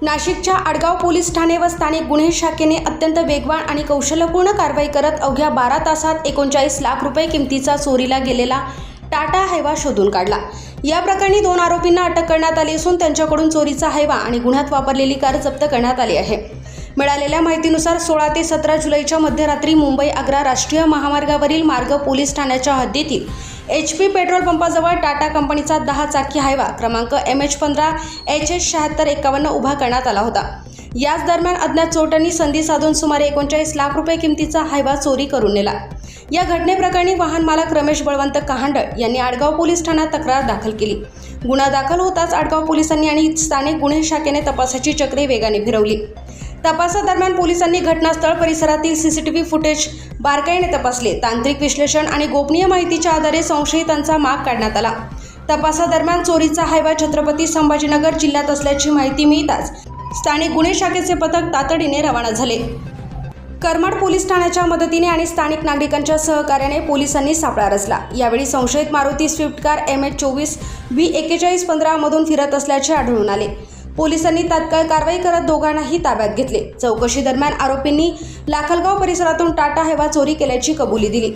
नाशिकच्या आडगाव पोलीस ठाणे व स्थानिक गुन्हे शाखेने अत्यंत वेगवान आणि कौशल्यपूर्ण कारवाई करत अवघ्या 12 तासात 39 लाख रुपये किमतीचा चोरीला गेलेला टाटा हैवा शोधून काढला। या प्रकरणी 2 आरोपींना अटक करण्यात आली असून त्यांच्याकडून चोरीचा हैवा आणि गुन्ह्यात वापरलेली कार जप्त करण्यात आली आहे। मिळालेल्या माहितीनुसार 16 ते 17 जुलैच्या मध्यरात्री मुंबई आग्रा राष्ट्रीय महामार्गावरील मार्ग पोलीस ठाण्याच्या हद्दीतील HP पेट्रोल पंपाजवळ टाटा कंपनीचा 10 चाकी हैवा क्रमांक MH15 HS 7651 उभा करण्यात आला होता। याच दरम्यान अज्ञात चोरट्यांनी संधी साधून सुमारे 39 लाख रुपये किमतीचा हैवा चोरी करून नेला। या घटनेप्रकरणी वाहन मालक रमेश बळवंत कहांडळ यांनी आडगाव पोलीस ठाण्यात तक्रार दाखल केली। गुन्हा दाखल होताच आडगाव पोलिसांनी आणि स्थानिक गुन्हे शाखेने तपासाची चक्रे वेगाने फिरवली। तपासादरम्यान पोलिसांनी घटनास्थळ परिसरातील CCTV फुटेज बारकाईने तपासले। तांत्रिक विश्लेषण आणि गोपनीय माहितीच्या आधारे संशयितांचा माग काढण्यात आला। तपासादरम्यान चोरीचा हैवा छत्रपती संभाजीनगर जिल्ह्यात असल्याची माहिती मिळताच स्थानिक गुन्हे शाखेचे पथक तातडीने रवाना झाले। करमाड पोलीस ठाण्याच्या मदतीने आणि स्थानिक नागरिकांच्या सहकार्याने पोलिसांनी सापळा रचला। यावेळी संशयित Maruti Swift car MH24 V4115 मधून फिरत असल्याचे आढळून आले। पोलिसांनी तात्काळ कारवाई करत दोघांनाही ताब्यात घेतले। चौकशी दरम्यान आरोपींनी लाखलगाव परिसरातून टाटा हैवा चोरी केल्याची कबुली दिली।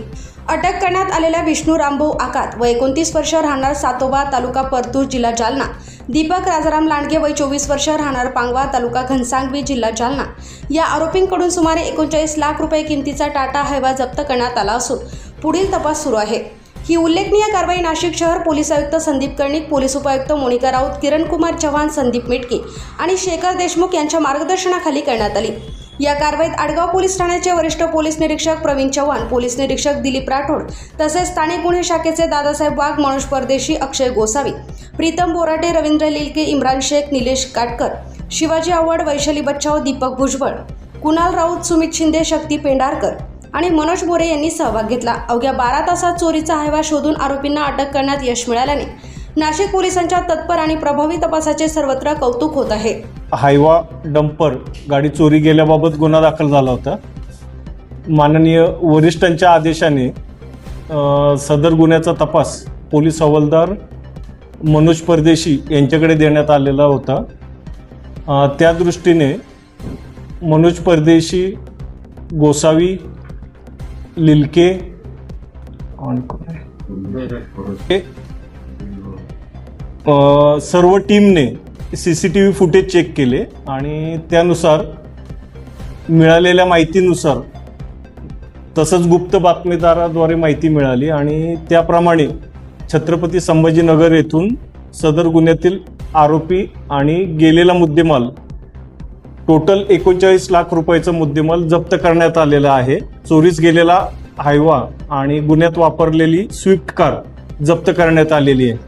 अटक करण्यात आलेल्या विष्णू रामभाऊ आकात वय 29 वर्ष राहणार सातोबा तालुका परतूर जिल्हा जालना, दीपक राजाराम लांडगे वय 24 वर्ष राहणार पांगवा तालुका घनसांगवी जिल्हा जालना या आरोपींकडून सुमारे 39 लाख रुपये किमतीचा टाटा हैवा जप्त करण्यात आला असून पुढील तपास सुरू आहे। ही उल्लेखनीय कारवाई नाशिक शहर पोलीस आयुक्त संदीप कर्णिक, पोलीस उपायुक्त मोनिका राऊत, किरण कुमार चव्हाण, संदीप मेटके आणि शेखर देशमुख यांच्या मार्गदर्शनाखाली करण्यात आली। या कारवाईत आडगाव पोलीस ठाण्याचे वरिष्ठ पोलीस निरीक्षक प्रवीण चव्हाण, पोलीस निरीक्षक दिलीप राठोड तसेच स्थानिक गुन्हे शाखेचे दादासाहेब वाघ, मनोज परदेशी, अक्षय गोसावी, प्रीतम बोराटे, रवींद्र लिलके, इम्रान शेख, निलेश काटकर, शिवाजी आवड, वैशाली बच्चाव, दीपक भुजबळ, कुणाल राऊत, सुमित शिंदे, शक्ती पेंढारकर आणि मनोज मोरे यांनी सहभाग घेतला। अवघ्या 12 तासात चोरीचा हैवा शोधून आरोपींना अटक करण्यात यश मिळाल्याने नाशिक पोलिसांच्या तत्पर आणि प्रभावी तपासाचे सर्वत्र कौतुक होत आहे। हायवा डंपर गाडी चोरी गेल्याबाबत गुन्हा दाखल झाला होता। माननीय वरिष्ठांच्या आदेशाने सदर गुन्ह्याचा तपास पोलीस हवालदार मनोज परदेशी यांच्याकडे देण्यात आलेला होता। त्या दृष्टीने मनोज परदेशी, गोसावी, लिलके सर्व टीमने CCTV फुटेज चेक केले आणि त्यानुसार मिळालेल्या माहितीनुसार तसंच गुप्त बातमीदाराद्वारे माहिती मिळाली आणि त्याप्रमाणे छत्रपती संभाजीनगर येथून सदर गुन्ह्यातील आरोपी आणि गेलेला मुद्देमाल टोटल 39 लाख रुपयाचा मुद्देमाल जप्त करण्यात आलेला आहे। चोरीस गेलेला हायवा आणि गुन्ह्यात वापरलेली स्विफ्ट कार जप्त करण्यात आलेली आहे।